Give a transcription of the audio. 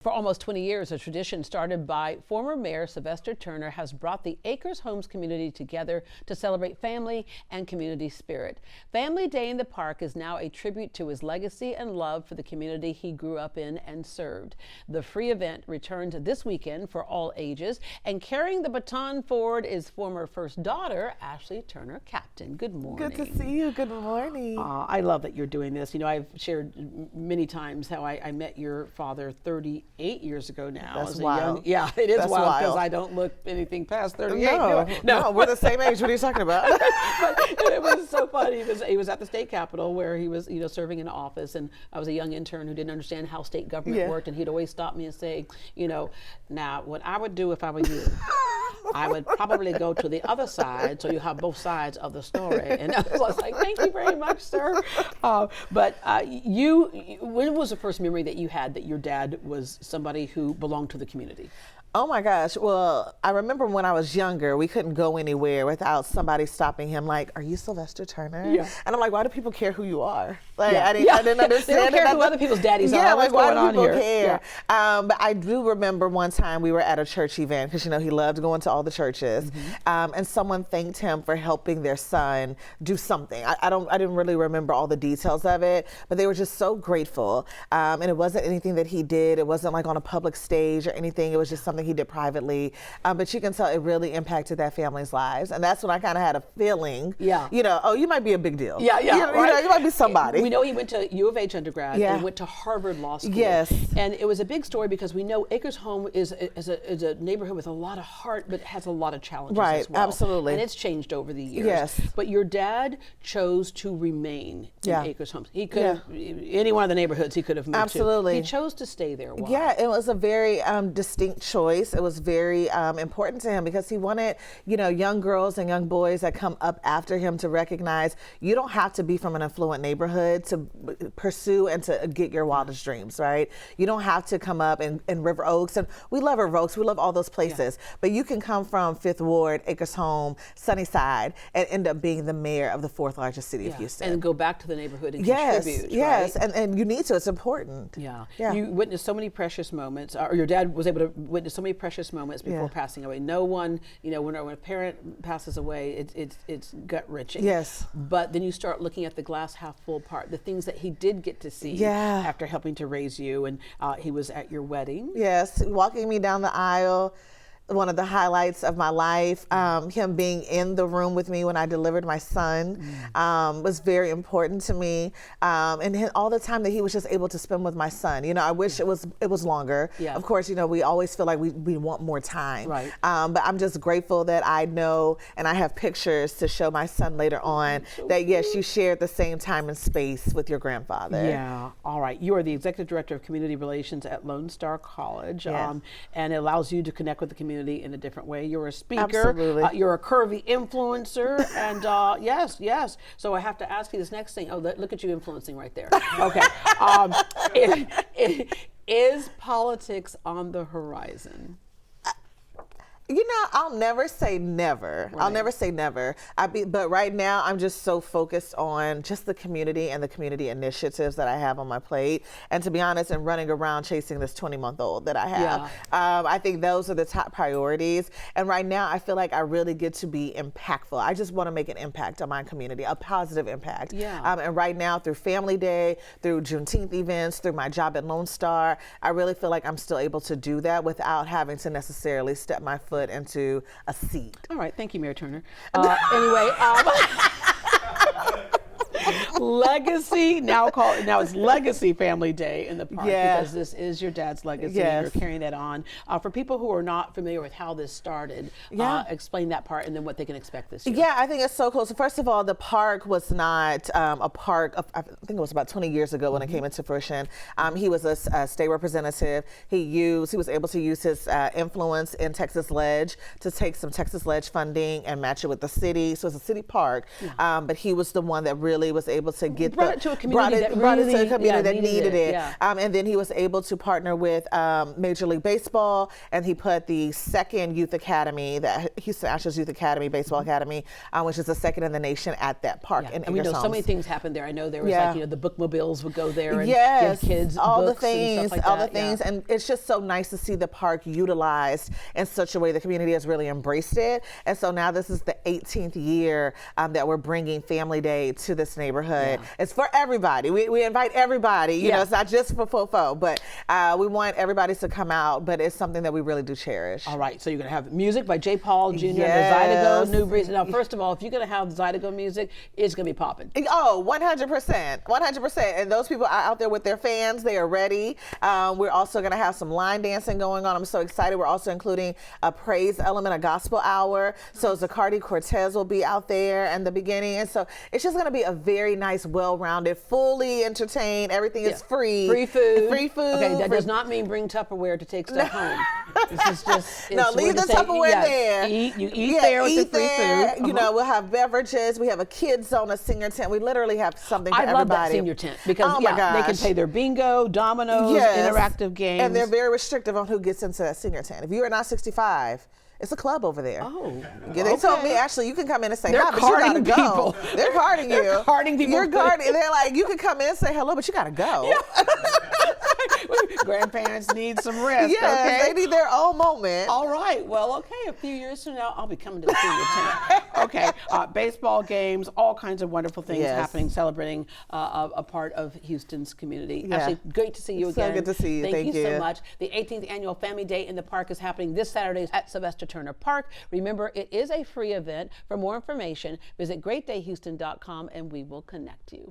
For almost 20 years, a tradition started by former Mayor Sylvester Turner has brought the Acres Homes community together to celebrate family and community spirit. Family Day in the Park is now a tribute to his legacy and love for the community he grew up in and served. The free event returned this weekend for all ages, and carrying the baton forward is former first daughter, Ashley Turner Captain. Good morning. Good to see you. Good morning. I love that you're doing this. You know, I've shared many times how I met your father 38 years ago now. That's wild. Yeah, it is That's wild because wild. I don't look anything past 38. No, we're the same age. What are you talking about? But it was so funny. He was at the state capitol where he was, serving in office, and I was a young intern who didn't understand how state government worked, and he'd always stop me and say, now what I would do if I were you, I would probably go to the other side so you have both sides of the story. And I was like, thank you very much, sir. When was the first memory that you had that your dad was somebody who belonged to the community? Oh my gosh. Well, I remember when I was younger, we couldn't go anywhere without somebody stopping him like, are you Sylvester Turner? Yeah. And I'm like, why do people care who you are? Like, Yeah. I didn't understand. They don't care who other people's daddies are. Yeah, What's like, why going do on people here? care? Yeah. But I do remember one time we were at a church event because, he loved going to all the churches. And someone thanked him for helping their son do something. I didn't really remember all the details of it, but they were just so grateful. And it wasn't anything that he did. It wasn't like on a public stage or anything. It was just something he did privately. But you can tell it really impacted that family's lives. And that's when I kind of had a feeling, you might be a big deal. Yeah, right. You might be somebody. We know he went to U of H undergrad and went to Harvard Law School. Yes. And it was a big story because we know Acres Home is a neighborhood with a lot of heart, but it has a lot of challenges as well. Absolutely. And it's changed over the years. Yes. But your dad chose to remain in Acres Homes. He could have, any one of the neighborhoods he could have moved Absolutely. to. He chose to stay there. Why? Yeah, it was a very distinct choice. It was very important to him because he wanted, young girls and young boys that come up after him to recognize you don't have to be from an affluent neighborhood to pursue and to get your wildest dreams, right? You don't have to come up in River Oaks, and we love River Oaks, we love all those places, but you can come from Fifth Ward, Acres Home, Sunnyside, and end up being the mayor of the fourth largest city of Houston. And go back to the neighborhood and contribute. Yes, right? and you need to, it's important. Yeah. You witnessed so many precious moments, or your dad was able to witness so many precious moments before passing away. No one, when a parent passes away, it's gut wrenching. Yes. But then you start looking at the glass half full part, the things that he did get to see after helping to raise you, and he was at your wedding. Yes, walking me down the aisle. One of the highlights of my life, him being in the room with me when I delivered my son was very important to me. And all the time that he was just able to spend with my son. I wish it was longer. Yeah. Of course, we always feel like we want more time. Right. But I'm just grateful that I know, and I have pictures to show my son later on, that yes, you shared the same time and space with your grandfather. Yeah. All right. You are the Executive Director of Community Relations at Lone Star College, and it allows you to connect with the community in a different way. You're a speaker. Absolutely. You're a curvy influencer, and yes. So I have to ask you this next thing. Oh, look at you influencing right there. Okay. Is politics on the horizon? I'll never say never. Right. I'll never say never. But right now, I'm just so focused on just the community and the community initiatives that I have on my plate. And to be honest, and running around chasing this 20-month-old that I have. I think those are the top priorities. And right now, I feel like I really get to be impactful. I just want to make an impact on my community, a positive impact. Yeah. And right now, through Family Day, through Juneteenth events, through my job at Lone Star, I really feel like I'm still able to do that without having to necessarily step my foot into a seat. All right, thank you, Mayor Turner. Anyway, legacy now it's Legacy Family Day in the park because this is your dad's legacy. And you're carrying that on. For people who are not familiar with how this started, explain that part and then what they can expect this year. Yeah, I think it's so cool. So first of all, the park was not a park of, I think it was about 20 years ago when it came into fruition. He was a state representative. He was able to use his influence in Texas Ledge to take some Texas Ledge funding and match it with the city. So it's a city park, but he was the one that really was able able to get brought it to a community that needed it. Yeah. And then he was able to partner with Major League Baseball, and he put the second youth academy, that Houston Astros Youth Academy, Baseball Academy, which is the second in the nation, at that park. Yeah. In and we know Ingersoll. so many things happened there. I know there was the bookmobiles would go there and yes, give kids all books the things, and stuff like all that. the things, and it's just so nice to see the park utilized in such a way. The community has really embraced it, and so now this is the 18th year that we're bringing Family Day to this neighborhood. It's for everybody. We invite everybody. You know, it's not just for fofo, but we want everybody to come out. But it's something that we really do cherish. All right, so you're gonna have music by J. Paul Jr. Yes. The Zydeco New Breeze. Now, first of all, if you're gonna have Zydeco music, it's gonna be popping. Oh, 100%, 100%. And those people are out there with their fans. They are ready. We're also going to have some line dancing going on. I'm so excited. We're also including a praise element, a gospel hour. So Zaccardi Cortez will be out there in the beginning. And so it's just going to be a very nice, well-rounded, fully entertained. Everything is free. Free food. Free food. Okay, that does not mean bring Tupperware to take stuff home. This is just... No, leave the Tupperware there. You eat there with the free food. You know, we'll have beverages. We have a kids zone, a senior tent. We literally have something for I everybody. love that senior tent because they can play their bingo, dominoes, interactive games. And they're very restrictive on who gets into that senior tent. If you are not 65, it's a club over there. Oh, they told me actually you can come in and say they're hi, but you gotta go. People. They're carding you. They're carding people. You're carding. They're like, you can come in and say hello, but you gotta go. Yeah. Grandparents need some rest. Yes, okay? they need their own moment. All right. Well, okay. A few years from now, I'll be coming to the senior tent. Okay. Baseball games, all kinds of wonderful things happening, celebrating a part of Houston's community. Yeah. Actually, great to see you again. So good to see you. Thank you so much. The 18th Annual Family Day in the Park is happening this Saturday at Sylvester Turner Park. Remember, it is a free event. For more information, visit greatdayhouston.com and we will connect you.